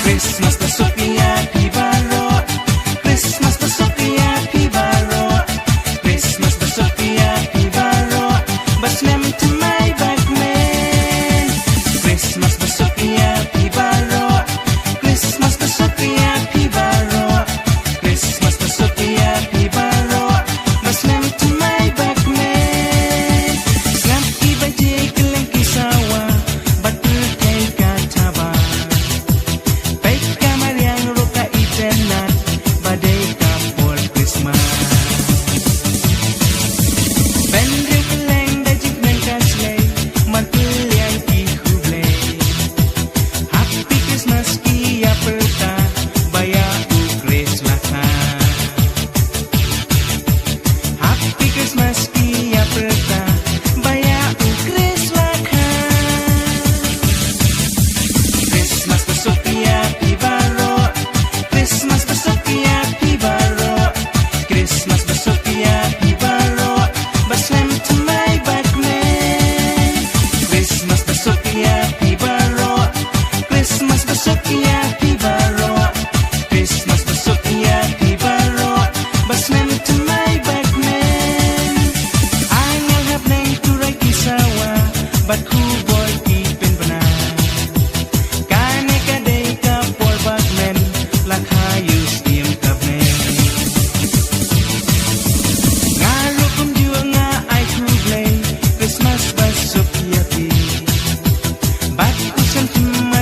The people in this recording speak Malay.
Christmas Basuk Happy Baro, Christmas Basuk Happy Baro, Christmas Basuk Happy Baro, Snem Thymmai Kmen. Christmas Basuk Happy Baro, Christmas Basuk Happy Baro, Christmas Basuk Happy Baro, Snem Thymmai Kmen. Snap ibaje keleng kisawa, batu kai kataba. Baik kamar yang roka itenat, badai kapol Christmas. Pendek keleng dajik dan kaslay, mantul yang ihublay. Happy Christmas kia perta, baya ukres laka. Happy Christmas kia perta, baya ukres laka. Christmas Basuk Happy Baro, Christmas Basuk Happy Baro, Christmas Basuk Happy Baro, Snem Thymmai Kmen. Christmas Basuk Happy Baro, Christmas Basuk Happy Baro, Christmas Basuk Happy Baro, Snem Thymmai Kmen. Angal hap neng turai kisawa, bat kubol ipin benar. Kane kadai kapol Kmen, lakhayus diem Kmen. Ngalukum jua nga ay kublay, Christmas Basuk Happy. Bat kusan Thymmai